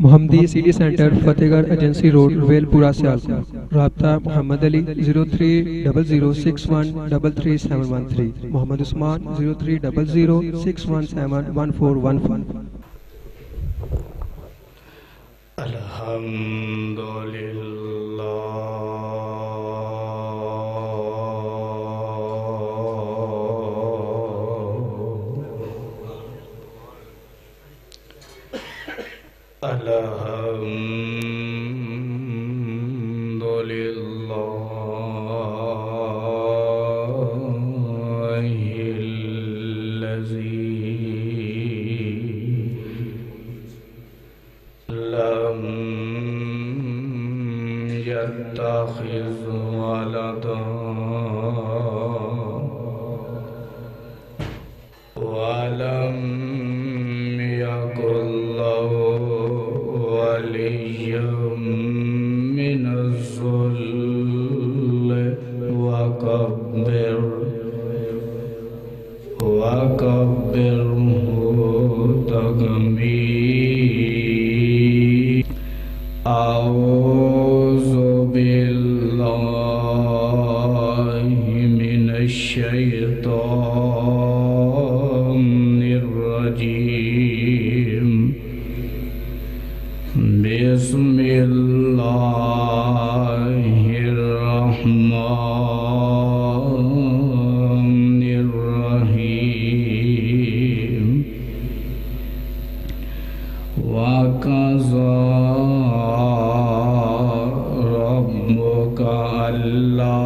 محمدی city centre فتح گڑھ agency road well پورہ سیالکوٹ. رابطہ محمد علی 0300613373 محمد عثمان 030061711415. يتخذ ولدا ولم يكن له ولي من الذل وكبره تكبيرا. أعوذ بالله من الشيطان الرجيم. بسم الله الرحمن الرحيم. وكذا ربك ألا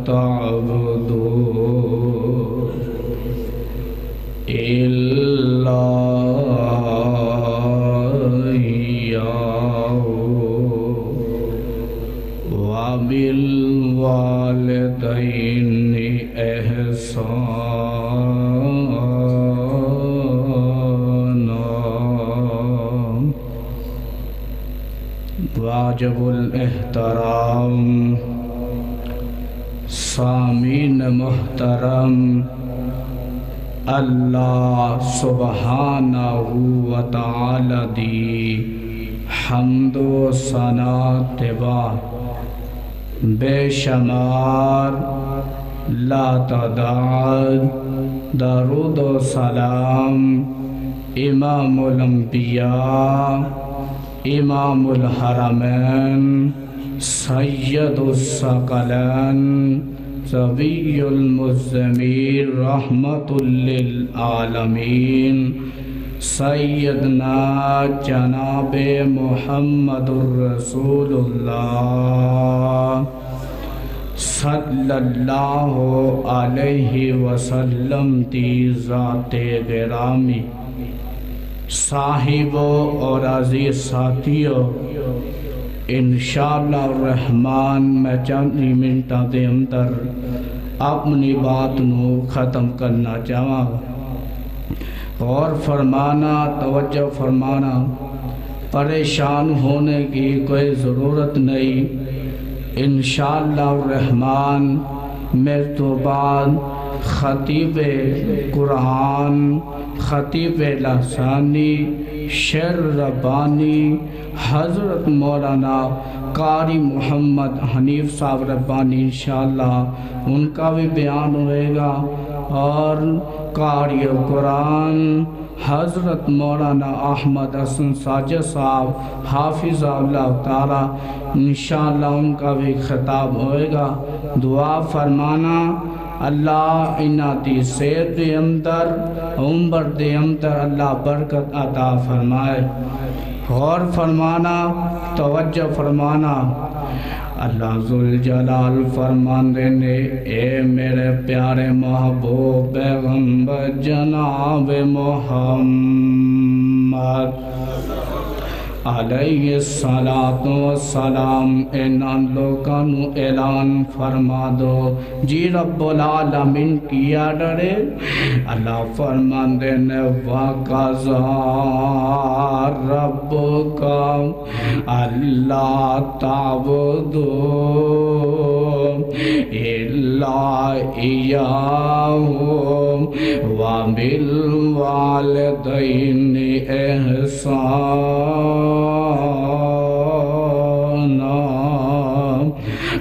تعبدوا إلا إياه وبالوالدين إحسانا. واجب الاحترام سامعین محترم، اللہ سبحانہ و تعالی دی حمد و ثنا تبا بے شمار لا تعداد درود و سلام امام الانبیاء امام الحرمین سید الثقلین صبی المزمیر رحمت للعالمین سیدنا جناب محمد الرسول اللہ صلی اللہ علیہ وسلم دی ذات گرامی. صاحبوں اور عزیز ساتھیوں، انشاءاللہ الرحمن میں چند منٹاں دے اندر اپنی بات نو ختم کرنا چاہاں. غور فرمانا، توجہ فرمانا، پریشان ہونے کی کوئی ضرورت نہیں. انشاءاللہ الرحمن میرے تو بعد خطیب قرآن، خطیب لسانی، شعر ربانی حضرت مولانا قاری محمد حنیف صاحب ربانی انشاءاللہ ان کا بھی بیان ہوئے گا، اور قاری قرآن حضرت مولانا احمد حسن ساجد صاحب حافظ اللہ تعالی انشاءاللہ ان کا بھی خطاب ہوئے گا. دعا فرمانا اللہ انہاں دی صحت دے اندر، عمر دے اندر اللہ برکت عطا فرمائے. غور فرمانا، توجہ فرمانا. اللہ ذوالجلال فرماندے نے اے میرے پیارے محبوب پیغمبر جناب محمد علیہ السلام انہاں لوگاں نو اعلان فرما دو جی رب العالمین کیا ڈرے. اللہ فرماندے نے وَقَضَى رَبُّكَ أَلَّا تَعْبُدُوا إِلَّا إِيَّاهُ وَبِالْوَالِدَيْنِ إِحْسَانًا.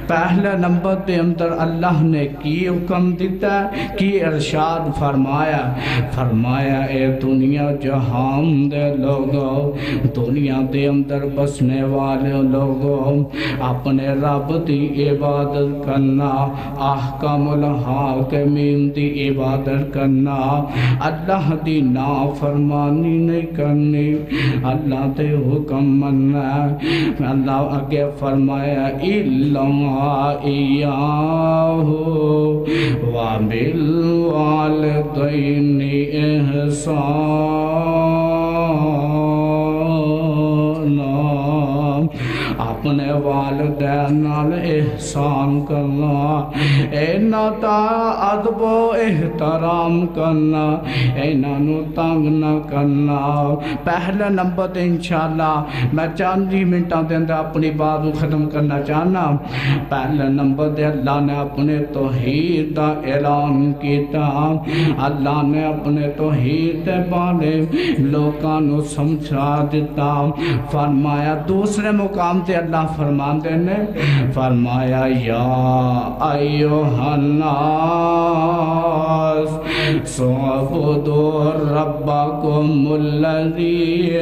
پہلے نمبر دے اندر اللہ نے کی حکم دیتا ہے، کی ارشاد فرمایا، فرمایا اے دنیا جہان دے لوگوں، دنیا دے اندر بسنے والے لوگوں، اپنے رب دی عبادت کرنا، احکام الحاکمین دی عبادت کرنا، اللہ دی نافرمانی نہیں کرنی، اللہ دے حکم مننا۔ اللہ آگے فرمایا اِلَّا إِيَّاهُ وَبِالْوَالِدَيْنِ إِحْسَانًا، اپنے والدین نال احسان کرنا، اینا تا ادب و احترام کرنا، اینا نو تنگ نہ کرنا۔ پہلے نمبر تے انشاءاللہ میں 4 منٹاں دے اندر اپنی بات ختم کرنا چاہنا۔ پہلے نمبر دے اللہ نے اپنے توحید دا اعلان کیتا، اللہ نے اپنے توحید دے بارے لوکاں نو سمجھا دیتا۔ فرمایا دوسرے مقام تے اللہ فرماندے نے، فرمایا یا ایھا الناس اعبدوا ربکم الذی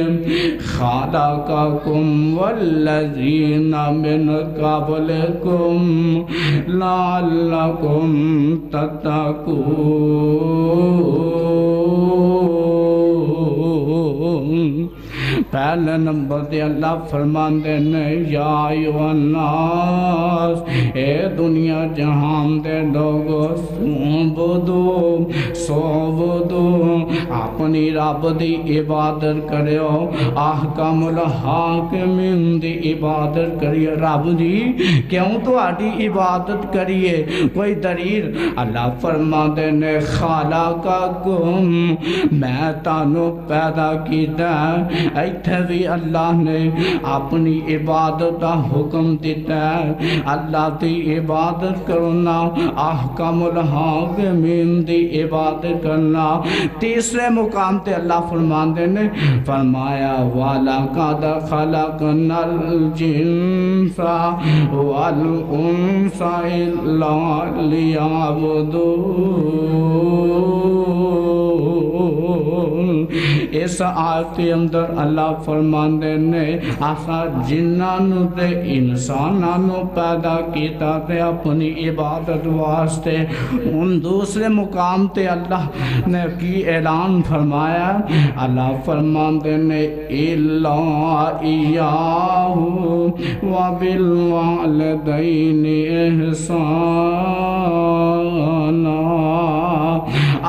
خلقکم والذین من قبلکم لعلکم تتقون۔ پہلے نمبر دے اللہ فرماندے نے یا ایھا الناس، اے دنیا جہان دے لوگو، سعبدو اپنی رب دی عبادت کریو، احکام الحاکمین دی عبادت کریے۔ رب دی کیوں تو آڈی عبادت کریے؟ کوئی دلیل؟ اللہ فرماندے نے خالقکم، میں تانوں پیدا کیتا، ایتھے بھی اللہ نے اپنی عبادت دا حکم دیتا ہے، اللہ دی عبادت کرنا، احکام الحاکمین دی عبادت کرنا۔ تیسرے مقام تے اللہ فرماندے نے، فرمایا وَلَقَدْ خَلَقْنَا الْجِنَّ وَالْإِنسَ إِلَّا لِيَعْبُدُونِ۔ اس آیت کے اندر اللہ فرماندے نے آسا جنانو تے انسانانو پیدا کیتا تے اپنی عبادت واسطے۔ ان دوسرے مقام تے اللہ نے کی اعلان فرمایا، اللہ فرماندے نے اِلَّا إِيَّاهُ وَبِالْوَالِدَيْنِ إِحْسَانًا،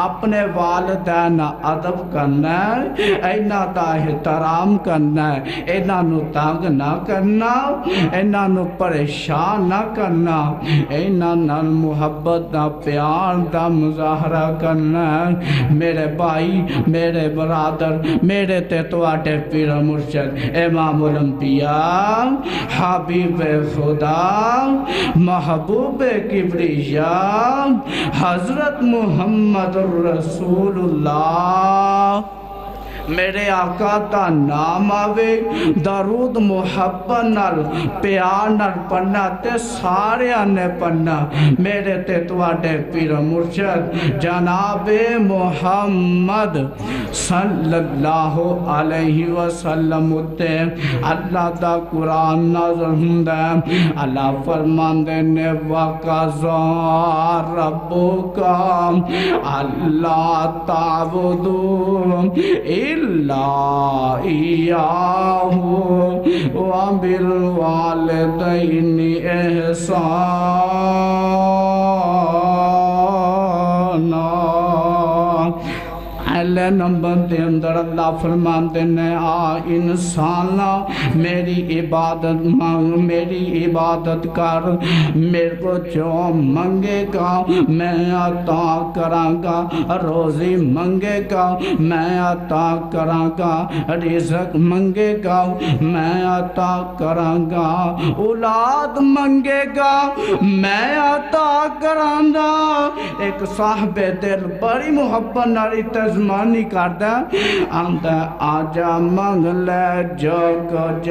اپنے والدین ادب کرنا ہے، اینا دا احترام کرنا ہے، اینا نو تنگ نہ کرنا، اینا نو پریشان نہ کرنا، اینا نال محبت دا پیار دا مظاہرہ کرنا ہے۔ میرے بھائی، میرے برادر، میرے تے تواڈے پیر مرشد امام الانبیاء، حبیب خدا، محبوب کبریاء، حضرت محمد رسول اللہ، میرے آقا دا نام آوے، درود محبت نال پیار نال پڑھنا تے سارے آنے پڑھنا۔ میرے تے تواڈے پیر مرشد جناب محمد صلی اللہ علیہ وسلم تے اللہ دا قرآن نازل ہوندا ہے۔ اللہ فرماندے نے وَقَضَىٰ رَبُّكَ أَلَّا تَعْبُدُوا إِلَّا إِيَّاهُ وَبِالْوَالِدَيْنِ إِحْسَانًا۔ پہلے نمبر دے اندر اللہ فرماندے نے آ انسانا میری عبادت مانگ، میری عبادت کر، میرے کو جو منگے گا میں عطا کراں گا، روزی منگے گا میں عطا کراں گا، رزق منگے گا میں عطا کراں گا، اولاد منگے گا میں عطا کراں گا۔ ایک صاحب دل بڑی محبت ناری تزمان قربانی کردا آندا آجا منگ لے جو کچھ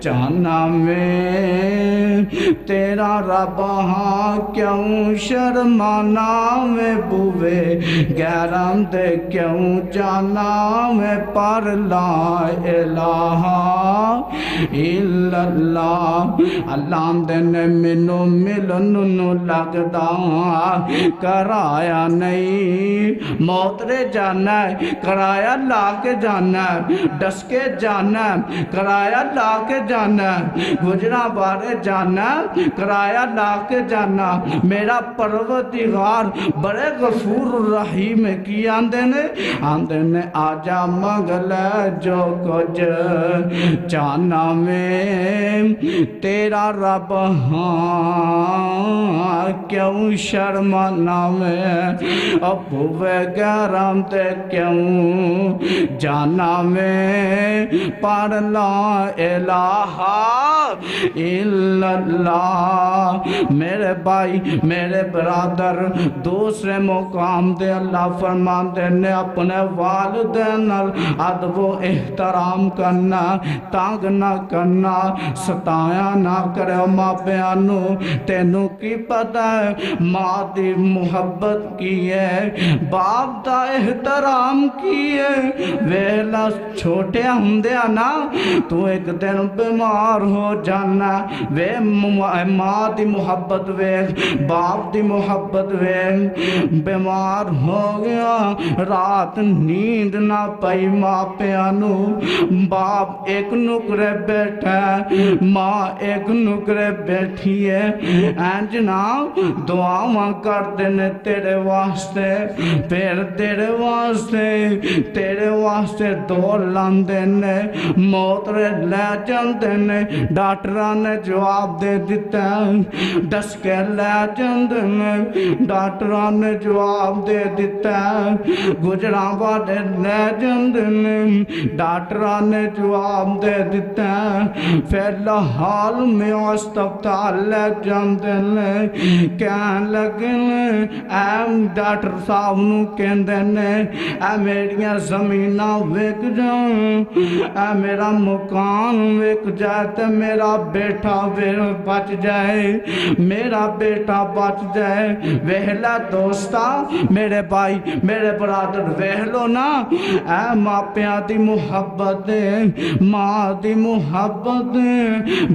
چاہنا میں تیرا رب ہاں کیوں شرمانا میں بوے غیران دے کیوں جانا میں پر لا الہ الا اللہ اللہ دن منو ملن نو لگدا کرایا نہیں موت رے جانا ہے کرایا لا کے جانا ہے ڈس کے جانا ہے کرایا لا کے جانا ہے گجرا بارے جانا ہے کرایا لا کے جانا میرا پروردگار بڑے غفور رحیم کی آندے نے آجا منگل جو کچھ چاہنا میں تیرا رب ہاں کیوں شرمانا میں ابو وغیرہ تے کیوں جانا میں پر لا الہ الا اللہ میرے بھائی میرے برادر دوسرے مقام دے اللہ فرماندے نے اپنے والدین ادب و احترام کرنا تانگ نہ کرنا ستایا نہ کرے ماں پیانو تینوں کی پتہ ہے ماں دی محبت کی ہے باپ دا احترام کی ہے ویلا چھوٹے ہندیا نا تو ایک دن بیمار ہو جانا وے ماں دی محبت وے باپ دی محبت وے بیمار ہو گیا رات نیند نہ پئی ماں پیانو باپ ایک نکرے بیٹھا ماں ایک نکرے بیٹھی ہے اینجنا دعاواں کر دینے تیرے واسطے پھر تیرے واسطے دور لاندے نے موت رے لے جاندے نے ڈاکٹراں نے جواب دے دیتا ڈس کے لے جاندے نے ڈاکٹراں نے جواب دے دیتا گجراں والے لے جاندے نے ڈاکٹراں نے جواب دے دیتا پھر لحال میں اسپتال لے جاندے نے کہن لگے اے ڈاکٹر صاحب نو کہندے نے اے میریاں زمیناں وک جاؤں اے میرا مکان وک جائے تے میرا بیٹا بچ جائے میرا بیٹا بچ جائے وہلا دوستا میرے بھائی میرے برادر وہلو نا اے ماں پیاں دی محبت ماں دی محبت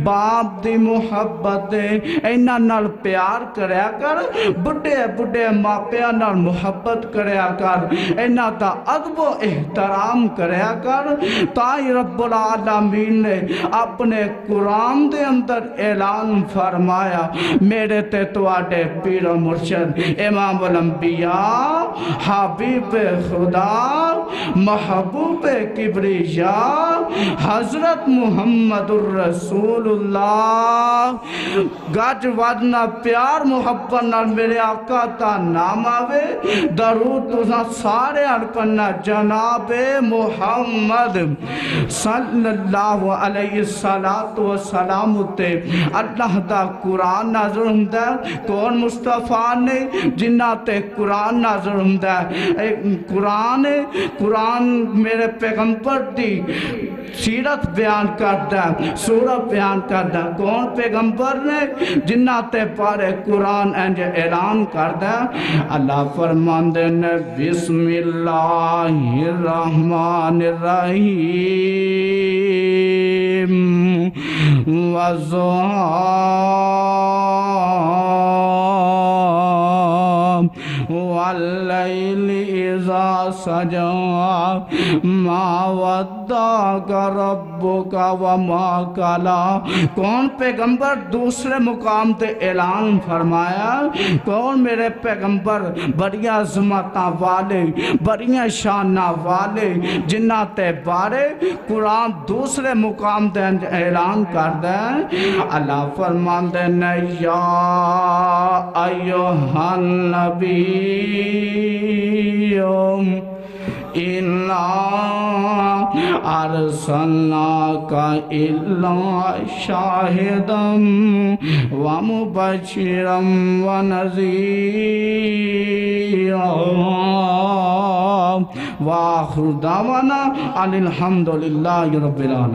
باپ دی محبت اینا نال پیار کریا کر بڑے بڑے ماں پیاں نال محبت کریا کر اینا دا ادب و احترام کریا کر تائی رب العالمین نے اپنے قرآن دے اندر اعلان فرمایا میرے تے تواڈے پیر و مرشد امام الانبیاء حبیب خدا محبوب کبریا حضرت محمد الرسول اللہ گج ودنا پیار محبت نال میرے آقا تا نام آوے درود تساں سارے کرنا جناب محمد صلی اللہ علیہ السلام تے اللہ دا قرآن نازل ہوندا کون مصطفیٰ نے جنہ تے قرآن نازل ہوندا قرآن میرے پیغمبر دی سیرت بیان کردا سورت بیان کردا کون پیغمبر نے جنہ تے پارے قرآن انج اعلان کردا اللہ فرماندے نے بسم اللہ الرحمن الرحیم والضحیٰ واللیل اذا سجا ما ودعک ربک وما قلی کون پیغمبر دوسرے مقام تے اعلان فرمایا کون میرے پیغمبر بڑیاں عظمتاں والے بڑیاں شاناں والے جنہ تے بارے قرآن دوسرے مقام تے اعلان کر دے اللہ فرماندے نے یا ایھا النبی إنا أرسلناك إلا شاهدا ومبشرا ونذيرا وآخر دعوانا أن الحمد لله رب العالمين.